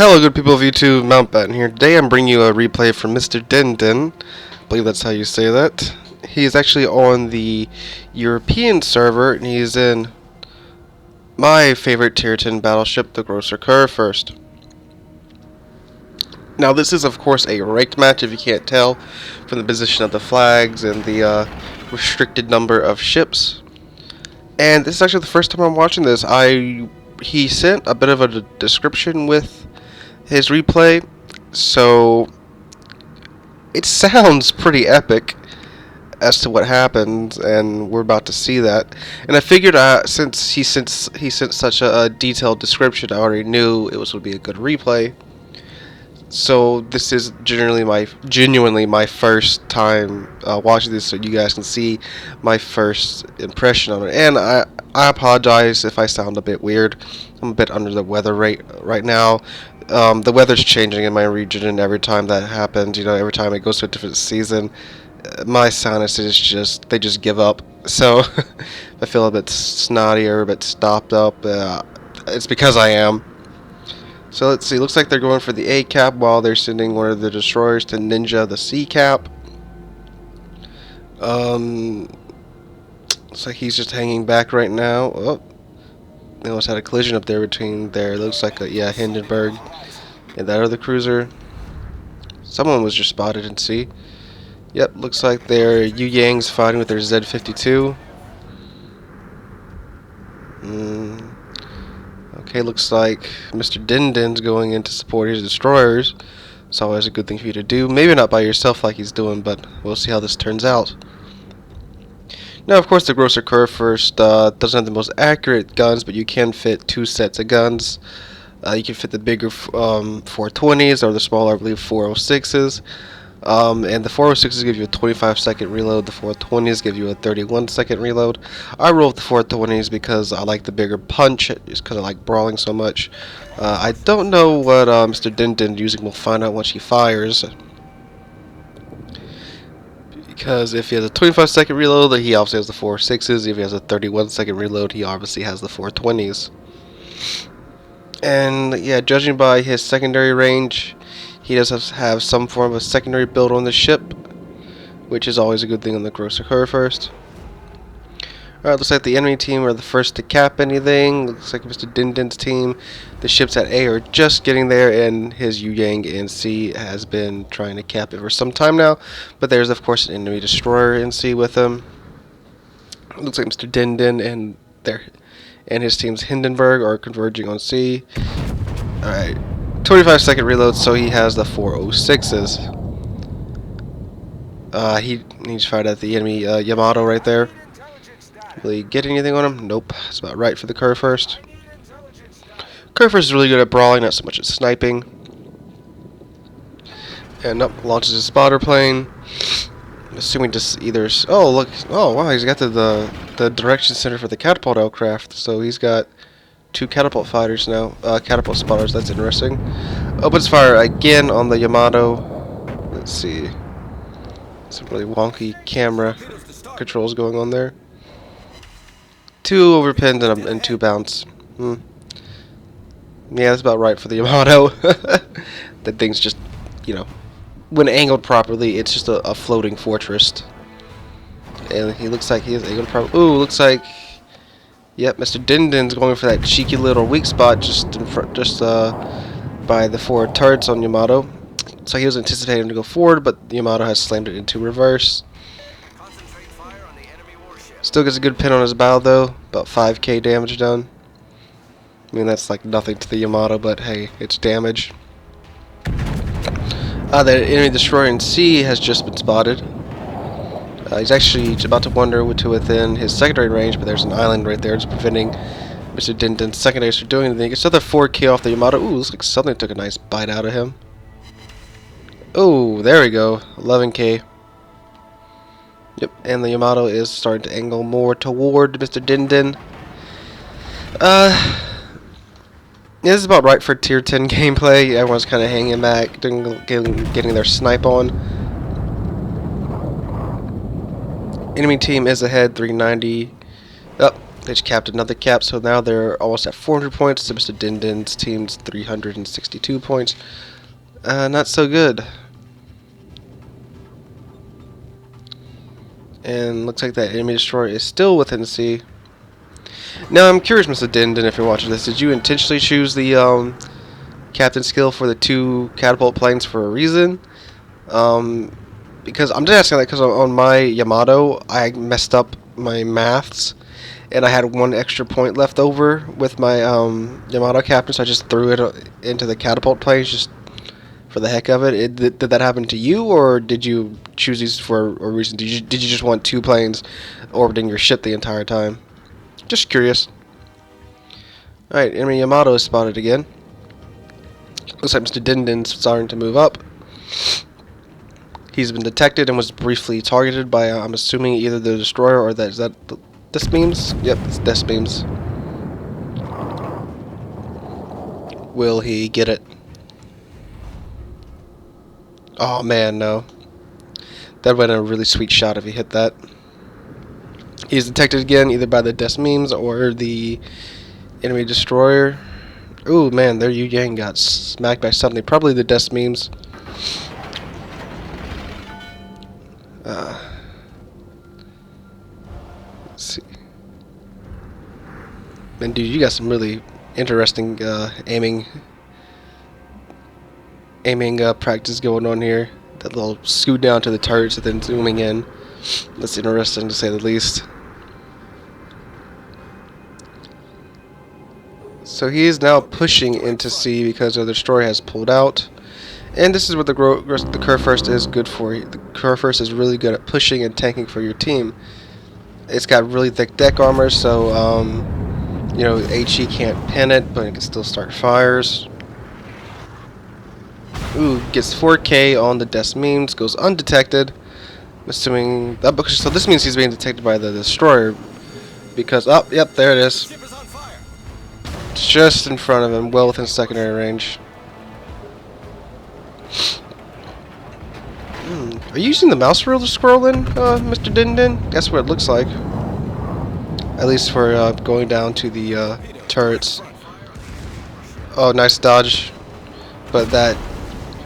Hello good people of YouTube, MrDenDen here. Today I'm bringing you a replay from MrDenDen. I believe that's how you say that. He's actually on the European server, and he's in my favorite tier 10 battleship, the Grocer Curve first. Now this is of course a ranked match, if you can't tell from the position of the flags and the restricted number of ships. And this is actually the first time I'm watching this. He sent a bit of a description with his replay, so it sounds pretty epic as to what happens, and we're about to see that. And I figured since he sent such a detailed description, I already knew it would be a good replay. So this is genuinely my first time watching this, so you guys can see my first impression of it. And I apologize if I sound a bit weird. I'm a bit under the weather right now. The weather's changing in my region, and every time that happens, every time it goes to a different season, my sinuses they just give up. So if I feel a bit snotty or a bit stopped up, it's because I am. So let's see, looks like they're going for the A cap while they're sending one of the destroyers to ninja the C cap. Looks like he's just hanging back right now. Oh, they almost had a collision up there between there. Looks like Hindenburg and that other cruiser. Someone was just spotted in C. Yep, looks like their Yu Yang's fighting with their Z52. Okay, looks like MrDenDen's going in to support his destroyers. It's always a good thing for you to do. Maybe not by yourself like he's doing, but we'll see how this turns out. Now, of course, the Grocer Curve first doesn't have the most accurate guns, but you can fit two sets of guns. You can fit the bigger 420s or the smaller, I believe, 406s. And the 406s give you a 25-second reload. The 420s give you a 31-second reload. I roll with the 420s because I like the bigger punch, just because I like brawling so much. I don't know what MrDenDen using. We'll find out once he fires. Because if he has a 25-second reload, he obviously has the 406s. If he has a 31-second reload, he obviously has the 420s. And yeah, judging by his secondary range, he does have some form of a secondary build on the ship, which is always a good thing on the Grocer Curve first. Alright, looks like the enemy team are the first to cap anything. Looks like MrDenDen's team, the ships at A are just getting there, and his Yu Yang in C has been trying to cap it for some time now. But there's of course an enemy destroyer in C with him. Looks like MrDenDen and his team's Hindenburg are converging on C. Alright, 25-second reload, so he has the 406s. He's fired at the enemy Yamato right there. Will he get anything on him? Nope. That's about right for the Curve first. Curve first is really good at brawling, not so much at sniping. And up launches a spotter plane. I'm assuming just either. Oh look! Oh wow! He's got the direction center for the catapult aircraft. So he's got two catapult fighters now. Catapult spotters. That's interesting. Opens fire again on the Yamato. Let's see. Some really wonky camera controls going on there. Two overpinned and two bounce. Yeah, that's about right for the Yamato. That thing's just, when angled properly, it's just a floating fortress. And he looks like he is angled properly. Ooh, looks like, yep, MrDenDen's going for that cheeky little weak spot just in front, by the forward turrets on Yamato. So he was anticipating to go forward, but Yamato has slammed it into reverse. Still gets a good pin on his bow though, about 5k damage done. I mean, that's like nothing to the Yamato, but hey, it's damage. The enemy destroyer in C has just been spotted. He's actually about to wander to within his secondary range, but there's an island right there, just preventing MrDenDen's secondaries from doing anything. He gets another 4k off the Yamato. Ooh, looks like something took a nice bite out of him. Oh, there we go, 11k. Yep, and the Yamato is starting to angle more toward MrDenDen. Yeah, this is about right for tier 10 gameplay. Everyone's kind of hanging back, getting their snipe on. Enemy team is ahead, 390. Oh, They just capped another cap, so now they're almost at 400 points. So MrDenDen's team's 362 points. Not so good. And looks like that enemy destroyer is still within sea. Now I'm curious, MrDenDen, if you're watching this, did you intentionally choose the captain skill for the 2 catapult planes for a reason? Because I'm just asking that because on my Yamato, I messed up my maths, and I had 1 extra point left over with my Yamato captain, so I just threw it into the catapult planes just for the heck of it. Did that happen to you, or did you choose these for a reason? Did you just want 2 planes orbiting your ship the entire time? Just curious. Alright, enemy Yamato is spotted again. Looks like MrDenDen's starting to move up. He's been detected and was briefly targeted by, I'm assuming, either the destroyer or is that the Death Beams? Yep, it's Death Beams. Will he get it? Oh man, no. That would have been a really sweet shot if he hit that. He's detected again, either by the Death Beams or the enemy destroyer. Ooh man, there Yu Yang got smacked by something. Probably the Death Beams. Let's see. Man, dude, you got some really interesting aiming practice going on here. That little scoot down to the turrets and then zooming in. That's interesting to say the least. So he is now pushing into sea because the destroyer has pulled out. And this is what the Curve First is good for. The Curve First is really good at pushing and tanking for your team. It's got really thick deck armor, so you know, HE can't pin it, but it can still start fires. Ooh, gets 4K on the Death Memes, goes undetected. I'm assuming that, so this means he's being detected by the destroyer because yep, there it is. Just in front of him, well within secondary range. Are you using the mouse wheel to scroll in, MrDenDen? That's what it looks like. At least for going down to the turrets. Oh, nice dodge. But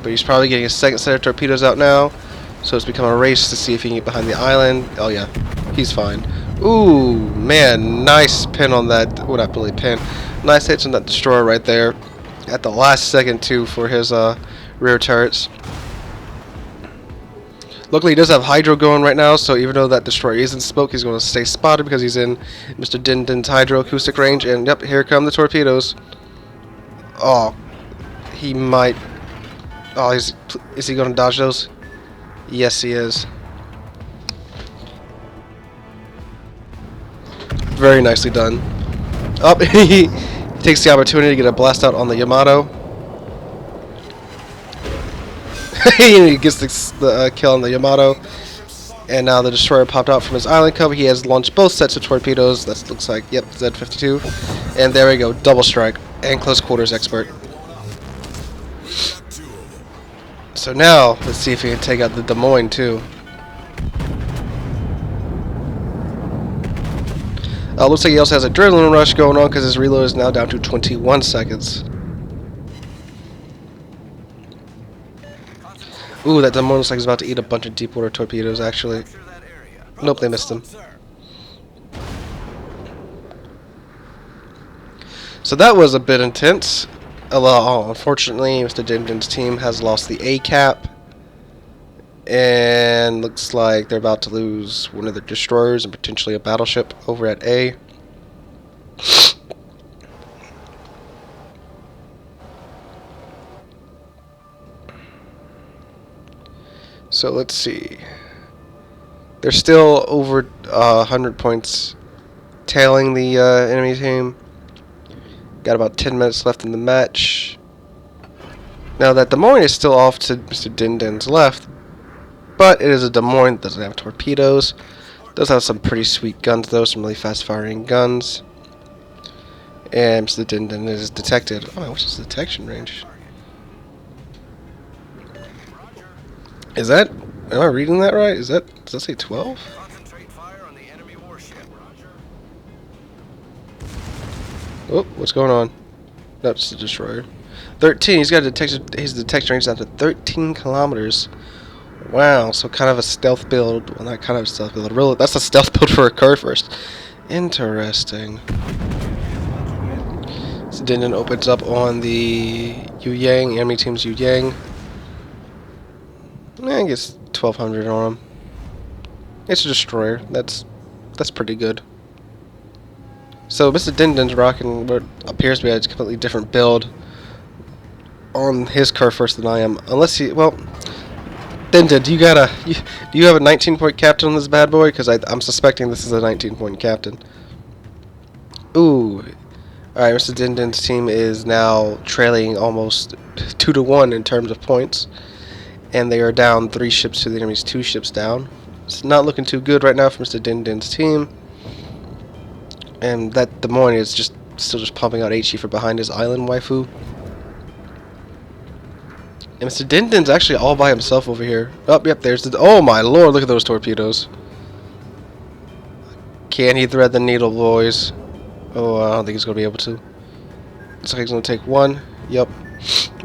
he's probably getting a second set of torpedoes out now. So it's become a race to see if he can get behind the island. Oh yeah, he's fine. Ooh, man, nice pin on that. Well, not really pin. Nice hits on that destroyer right there. At the last second too for his rear turrets. Luckily, he does have Hydro going right now, so even though that destroyer isn't spoke, he's going to stay spotted because he's in MrDenDen's Hydro acoustic range. And yep, here come the torpedoes. Oh, he might. Oh, is he going to dodge those? Yes, he is. Very nicely done. Up, he takes the opportunity to get a blast out on the Yamato. He gets the kill on the Yamato, and now the destroyer popped out from his island cover. He has launched both sets of torpedoes. That looks like, yep, Z-52, and there we go, double strike and close quarters expert. So now let's see if he can take out the Des Moines too. Looks like he also has adrenaline rush going on because his reload is now down to 21 seconds. Ooh, that Des Moines looks like he's about to eat a bunch of deep water torpedoes, actually. Nope, they missed him. So that was a bit intense. Unfortunately, MrDenDen's team has lost the A cap. And looks like they're about to lose one of their destroyers and potentially a battleship over at A. So let's see. They're still over 100 points tailing the enemy team. Got about 10 minutes left in the match. Now that Des Moines is still off to MrDenDen's left, but it is a Des Moines that doesn't have torpedoes. Does have some pretty sweet guns though, some really fast firing guns. And MrDenDen is detected. Oh, what's his detection range? Is that? Am I reading that right? Does that say 12? Concentrate fire on the enemy warship. Roger. Oh, what's going on? That's the destroyer. 13. He's got his detection range down to 13 kilometers. Wow, so kind of a stealth build. Well, not kind of a stealth build. Really, that's a stealth build for a car first. Interesting. So SealordMountbatten opens up on the Yu Yang. Enemy team's Yu Yang. I guess 1200 on him. It's a destroyer. That's pretty good. So MrDenDen's rocking what appears to be a completely different build on his car first than I am. Unless he, well, DenDen, do you have a 19-point captain on this bad boy? Because I'm suspecting this is a 19-point captain. Ooh. Alright, MrDenDen's team is now trailing almost 2-1 in terms of points. And they are down 3 ships to the enemy's 2 ships down. It's not looking too good right now for MrDenDen's team. And that Des Moines is still just pumping out HE for behind his island waifu. And MrDenDen's actually all by himself over here. Oh, yep, there's the... Oh my lord, look at those torpedoes. Can he thread the needle, boys? Oh, I don't think he's going to be able to. Looks like he's going to take 1. Yep.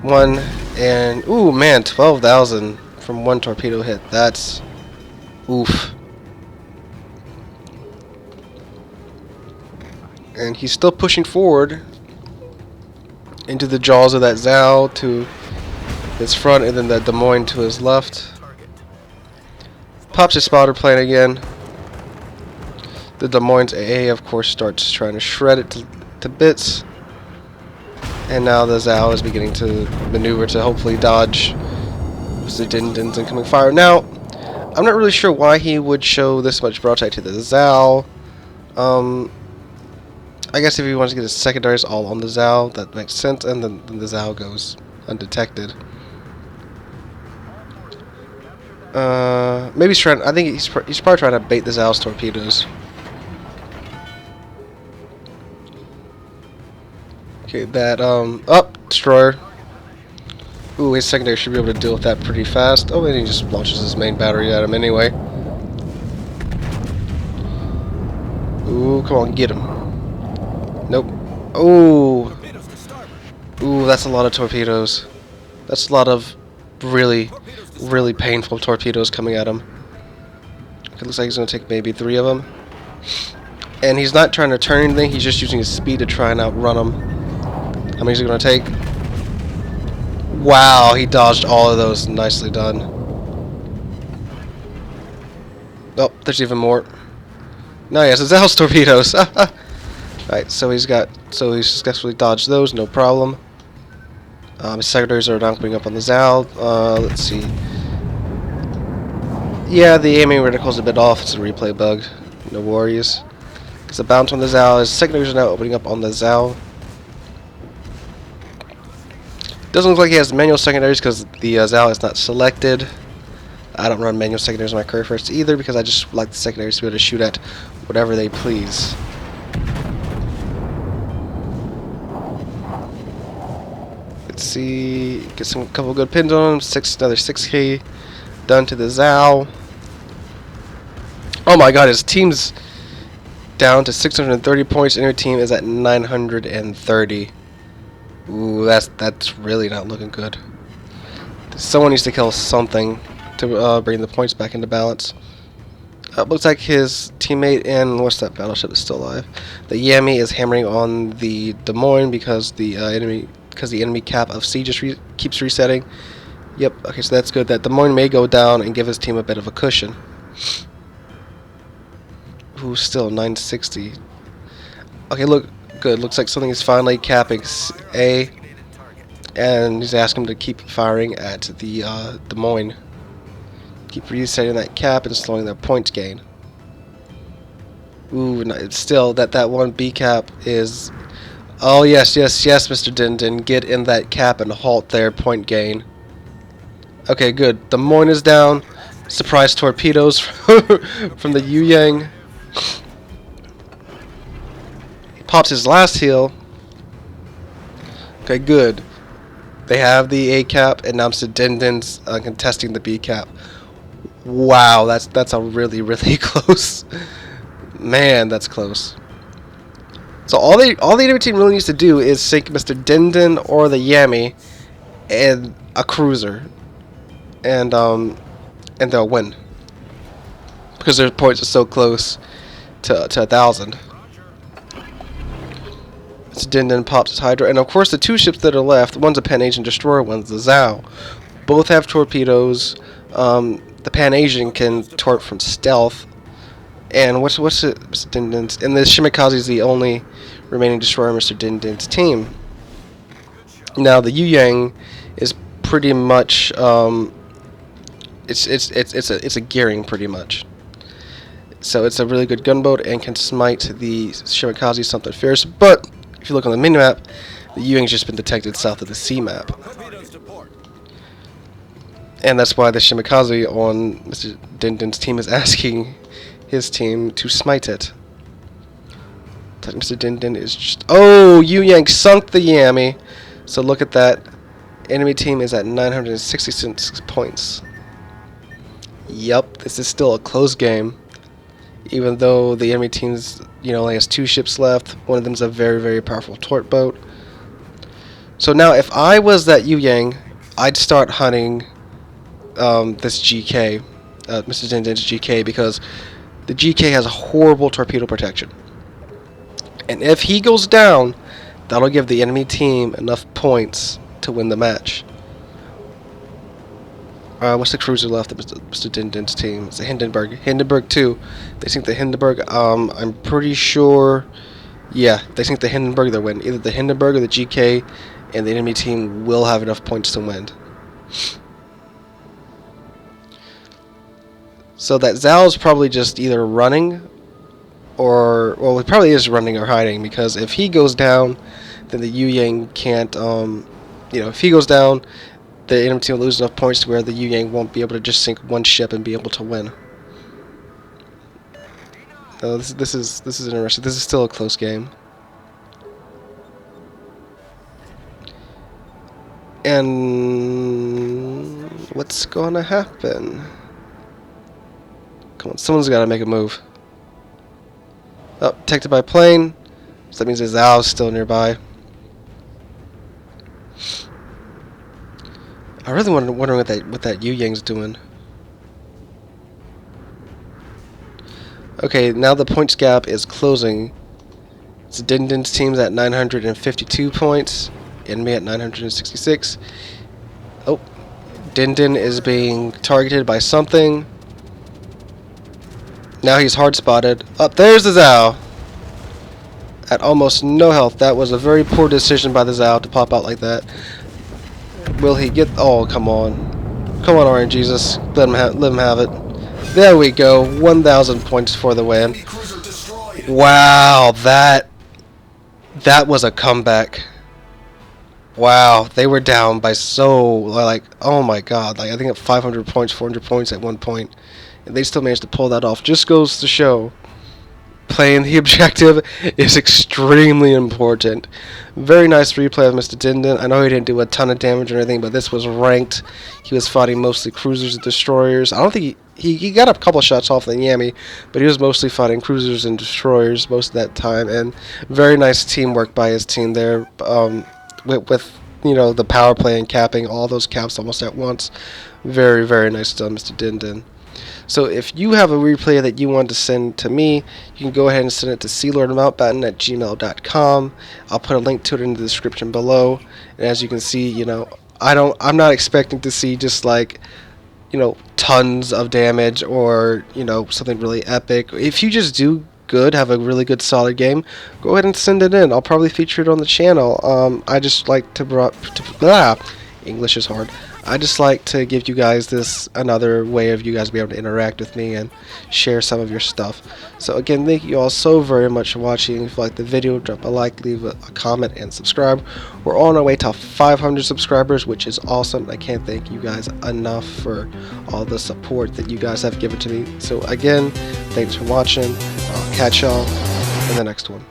1. And, ooh, man, 12,000 from 1 torpedo hit. That's... oof. And he's still pushing forward into the jaws of that Zao to his front, and then the Des Moines to his left. Pops his spotter plane again. The Des Moines AA, of course, starts trying to shred it to bits. And now the Zao is beginning to maneuver to hopefully dodge MrDenDen's incoming fire. Now, I'm not really sure why he would show this much broadside to the Zao. I guess if he wants to get his secondaries all on the Zao, that makes sense, and then the Zao goes undetected. Maybe he's trying. I think he's probably trying to bait the Zao's torpedoes. Okay, that destroyer. Ooh, his secondary should be able to deal with that pretty fast. Oh, and he just launches his main battery at him anyway. Ooh, come on, get him. Nope. Ooh. Ooh, that's a lot of torpedoes. That's a lot of really, really painful torpedoes coming at him. It looks like he's going to take maybe 3 of them. And he's not trying to turn anything, he's just using his speed to try and outrun them. How many is he going to take? Wow, he dodged all of those. Nicely done. Oh, there's even more. No, yes, it's Al's torpedoes. Alright, so he's successfully dodged those, no problem. His secondaries are now coming up on the Zao. Let's see. Yeah, the aiming reticle's a bit off. It's a replay bug. No worries. It's a bounce on the Zao. His secondaries are now opening up on the Zao. Doesn't look like he has manual secondaries because the Zao is not selected. I don't run manual secondaries on my career first either because I just like the secondaries to be able to shoot at whatever they please. Let's see, get a couple good pins on him. Another 6K done to the Zao. Oh my god, his team's down to 630 points, and your team is at 930. Ooh, that's really not looking good. Someone needs to kill something to bring the points back into balance. Looks like his teammate in what's that battleship is still alive. The Yami is hammering on the Des Moines because the enemy cap of C just keeps resetting. Yep. Okay, so that's good. That Des Moines may go down and give his team a bit of a cushion. Ooh, still 960. Okay, look good. Looks like something is finally capping A, and he's asking him to keep firing at the Des Moines. Keep resetting that cap and slowing their points gain. Ooh, no, it's still that one B cap is. Oh yes, MrDenDen, get in that cap and halt their point gain. Okay, good. Des Moines is down. Surprise torpedoes from the Yu Yang. He pops his last heal. Okay, good. They have the A cap, and now MrDenDen's contesting the B cap. Wow, that's a really, really close. Man, that's close. So all the enemy team really needs to do is sink MrDenDen or the Yami and a cruiser, and they'll win because their points are so close to 1,000. MrDenDen pops his Hydra, and of course the two ships that are left, one's a Pan-Asian destroyer, one's the Zhao. Both have torpedoes. The Pan-Asian can tort from stealth. And what's it, MrDenDen's? And the Shimikaze is the only remaining destroyer in MrDenDen's team. Now the Yu Yang is pretty much it's a gearing pretty much. So it's a really good gunboat and can smite the Shimikaze something fierce. But if you look on the minimap, the Yu Yang's just been detected south of the C map. And that's why the Shimikaze on MrDenDen's team is asking his team to smite it. But MrDenDen is just... Oh! Yu Yang sunk the Yami. So look at that. Enemy team is at 966 points. Yup, this is still a close game. Even though the enemy team's, only has 2 ships left. One of them's a very, very powerful tort boat. So now, if I was that Yu Yang, I'd start hunting this GK, MrDenDen's GK, because the GK has a horrible torpedo protection. And if he goes down, that'll give the enemy team enough points to win the match. What's the cruiser left of MrDenDen's team? It's the Hindenburg. Hindenburg 2. They sink the Hindenburg. I'm pretty sure... Yeah, they sink the Hindenburg, they'll win. Either the Hindenburg or the GK, and the enemy team will have enough points to win. So that Zhao's probably just either running or... Well, he probably is running or hiding, because if he goes down, then the Yu Yang can't... if he goes down, the enemy team will lose enough points to where the Yu Yang won't be able to just sink one ship and be able to win. This is interesting. This is still a close game. And what's gonna happen? Come on, someone's gotta make a move. Oh, detected by plane. So that means the Zhao's still nearby. I really wondering what that Yu Yang's doing. Okay, now the points gap is closing. So MrDenDen's team's at 952 points. Enemy at 966. Oh, DenDen is being targeted by something. Now he's hard spotted. Up there's the Zhao. At almost no health. That was a very poor decision by the Zhao to pop out like that. Will he get... Oh, come on. Come on, Orange Jesus. Let him have it. There we go. 1,000 points for the win. Wow, that was a comeback. Wow, they were down by oh my god, I think at 500 points, 400 points at one point. And they still managed to pull that off. Just goes to show, playing the objective is extremely important. Very nice replay of MrDenDen. I know he didn't do a ton of damage or anything, but this was ranked. He was fighting mostly cruisers and destroyers. I don't think he got a couple shots off the Yami, but he was mostly fighting cruisers and destroyers most of that time. And very nice teamwork by his team there, with the power play and capping all those caps almost at once. Very, very nice done, MrDenDen. So if you have a replay that you want to send to me, you can go ahead and send it to SealordMountbatten@gmail.com. I'll put a link to it in the description below. And as you can see, I'm not expecting to see just tons of damage or something really epic. If you just do good, have a really good solid game, go ahead and send it in. I'll probably feature it on the channel. I just like to English is hard. I just like to give you guys another way of you guys being able to interact with me and share some of your stuff. So again, thank you all so very much for watching. If you like the video, drop a like, leave a comment, and subscribe. We're on our way to 500 subscribers, which is awesome. I can't thank you guys enough for all the support that you guys have given to me. So again, thanks for watching. I'll catch y'all in the next one.